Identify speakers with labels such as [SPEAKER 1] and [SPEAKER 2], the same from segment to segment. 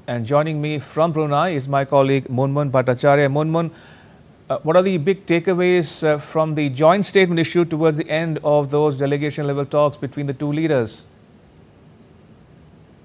[SPEAKER 1] And joining me from Brunei is my colleague Munmun Bhattacharya. Munmun, what are the big takeaways from the joint statement issued towards the end of those delegation level talks between the two leaders?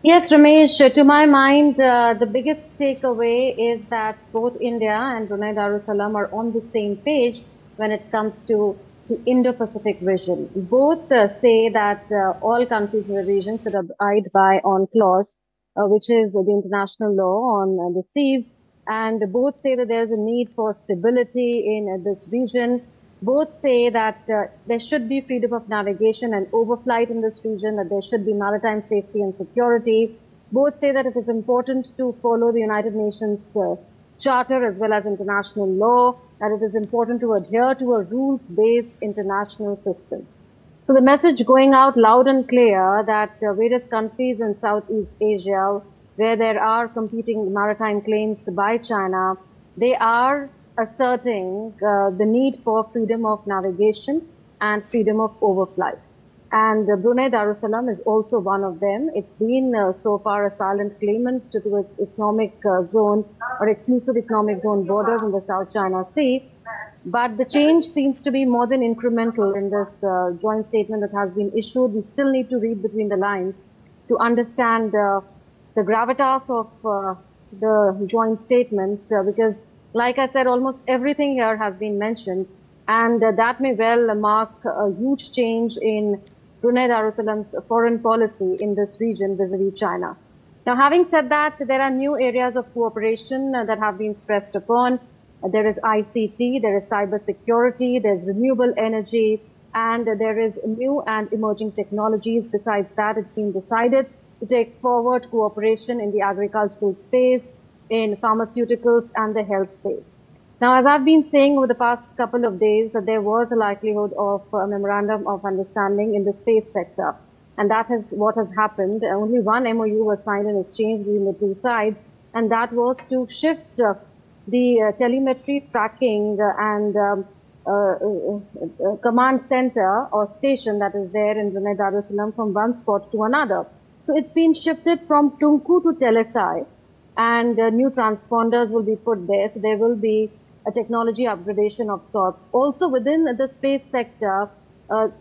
[SPEAKER 2] Yes, Ramesh, to my mind, the biggest takeaway is that both India and Brunei Darussalam are on the same page when it comes to the Indo-Pacific vision. Both say that all countries in the region should abide by UNCLOS, which is the international law on the seas, and both say that there is a need for stability in this region. Both say that there should be freedom of navigation and overflight in this region, that there should be maritime safety and security. Both say that it is important to follow the United Nations Charter as well as international law, that it is important to adhere to a rules-based international system. So the message going out loud and clear that various countries in Southeast Asia, where there are competing maritime claims by China, they are asserting the need for freedom of navigation and freedom of overflight. And Brunei Darussalam is also one of them. It's been so far a silent claimant to its economic zone or exclusive economic zone borders in the South China Sea. But the change seems to be more than incremental in this joint statement that has been issued. We still need to read between the lines to understand the gravitas of the joint statement because, like I said, almost everything here has been mentioned, and that may well mark a huge change in Brunei Darussalam's foreign policy in this region vis-a-vis China. Now, having said that, there are new areas of cooperation that have been stressed upon. There is ICT, there is cybersecurity, there's renewable energy, and there is new and emerging technologies. Besides that, it's been decided to take forward cooperation in the agricultural space, in pharmaceuticals, and the health space. Now, as I've been saying over the past couple of days, that there was a likelihood of a memorandum of understanding in the space sector. And that is what has happened. Only one MOU was signed in exchange between the two sides, and that was to shift the telemetry tracking and command center or station that is there in Brunei Darussalam from one spot to another. So it's been shifted from Tunku to Telesai, and new transponders will be put there. So there will be a technology upgradation of sorts. Also within the space sector,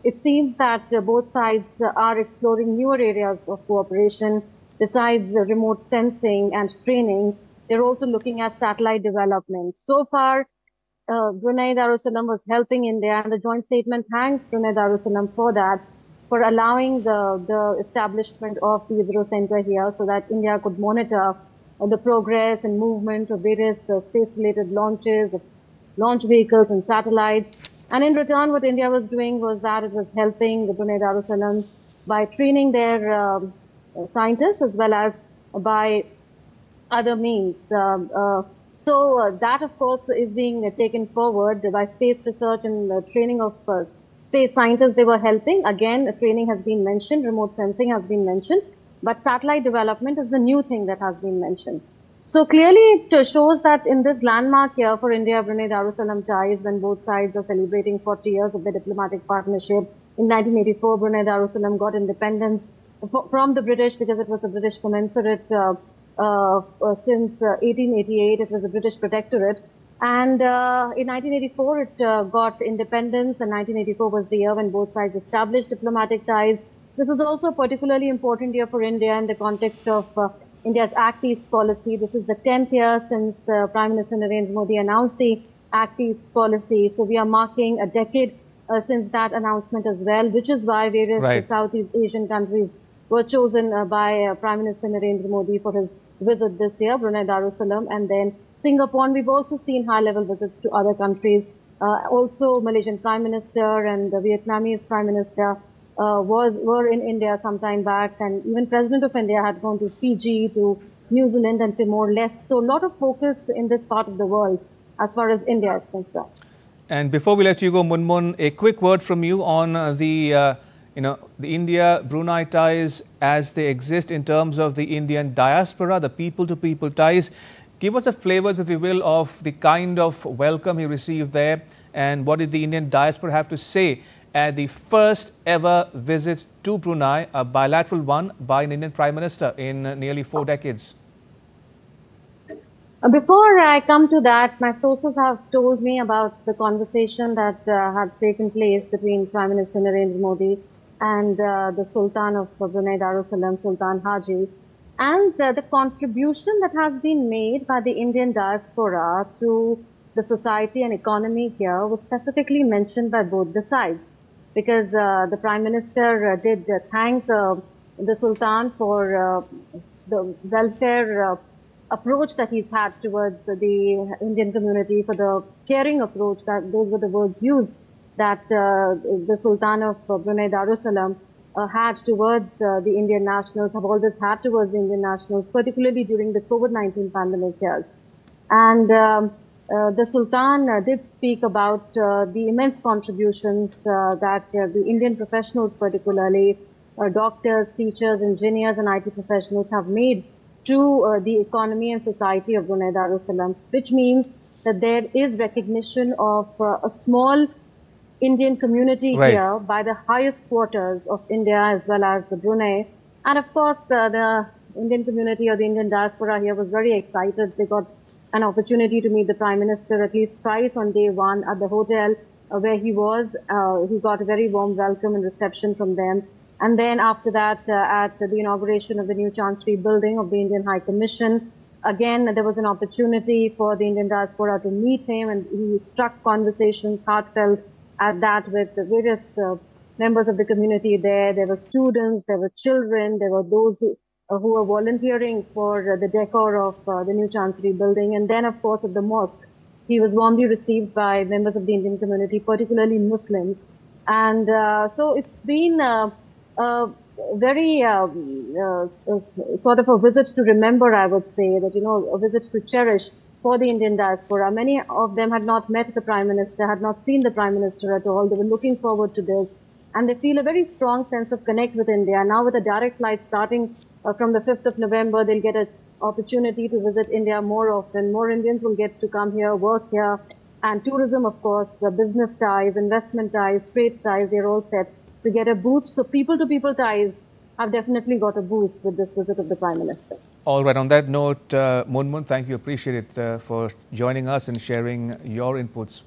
[SPEAKER 2] it seems that both sides are exploring newer areas of cooperation besides remote sensing and training. They're also looking at satellite development. So far, Brunei Darussalam was helping India, and the joint statement thanks Brunei Darussalam for that, for allowing the establishment of the ISRO center here so that India could monitor the progress and movement of various space-related launches of launch vehicles and satellites. And in return, what India was doing was that it was helping the Brunei Darussalam by training their scientists as well as by other means. That, of course, is being taken forward by space research and training of space scientists. They were helping. Again, training has been mentioned, remote sensing has been mentioned, but satellite development is the new thing that has been mentioned. So clearly, it shows that in this landmark year for India-Brunei Darussalam ties, when both sides are celebrating 40 years of the diplomatic partnership, in 1984, Brunei Darussalam got independence from the British because it was a British commensurate since 1888, it was a British protectorate. And in 1984, it got independence, and 1984 was the year when both sides established diplomatic ties. This is also a particularly important year for India in the context of India's Act East policy. This is the 10th year since Prime Minister Narendra Modi announced the Act East policy. So we are marking a decade since that announcement as well, which is why various Southeast Asian countries were chosen by Prime Minister Narendra Modi for his visit this year, Brunei Darussalam, and then Singapore. We've also seen high-level visits to other countries. Also, Malaysian Prime Minister and the Vietnamese Prime Minister were in India some time back, and even President of India had gone to Fiji, to New Zealand and Timor-Leste. So a lot of focus in this part of the world as far as India is concerned.
[SPEAKER 1] And before we let you go, Munmun, a quick word from you on the India-Brunei ties as they exist in terms of the Indian diaspora, the people-to-people ties. Give us a flavors, if you will, of the kind of welcome he received there, and what did the Indian diaspora have to say at the first ever visit to Brunei, a bilateral one by an Indian Prime Minister in nearly 4 decades.
[SPEAKER 2] Before I come to that, my sources have told me about the conversation that had taken place between Prime Minister Narendra Modi and the Sultan of Brunei Darussalam, Sultan Haji, and the contribution that has been made by the Indian diaspora to the society and economy here was specifically mentioned by both the sides, because the Prime Minister did thank the Sultan for the welfare approach that he's had towards the Indian community, for the caring approach, that those were the words used, that the Sultan of Brunei Darussalam had towards the Indian nationals, have always had towards the Indian nationals, particularly during the COVID-19 pandemic years. And the Sultan did speak about the immense contributions that the Indian professionals, particularly doctors, teachers, engineers, and IT professionals have made to the economy and society of Brunei Darussalam, which means that there is recognition of a small Indian community here by the highest quarters of India as well as Brunei. And of course, the Indian community or the Indian diaspora here was very excited. They got an opportunity to meet the Prime Minister at least twice on day one at the hotel where he was. He got a very warm welcome and reception from them. And then after that, at the inauguration of the new Chancery building of the Indian High Commission, again, there was an opportunity for the Indian diaspora to meet him, and he struck conversations, heartfelt, at that with the various members of the community there. There were students, there were children, there were those who were volunteering for the decor of the new Chancery building. And then, of course, at the mosque, he was warmly received by members of the Indian community, particularly Muslims. And so it's been very sort of a visit to remember, I would say, that, a visit to cherish for the Indian diaspora. Many of them had not met the Prime Minister, had not seen the Prime Minister at all. They were looking forward to this. And they feel a very strong sense of connect with India. Now with a direct flight starting from the 5th of November, they'll get an opportunity to visit India more often. More Indians will get to come here, work here. And tourism, of course, business ties, investment ties, trade ties, they're all set to get a boost. So people-to-people ties have definitely got a boost with this visit of the Prime Minister.
[SPEAKER 1] All right. On that note, Munmun, thank you. Appreciate it for joining us and sharing your inputs.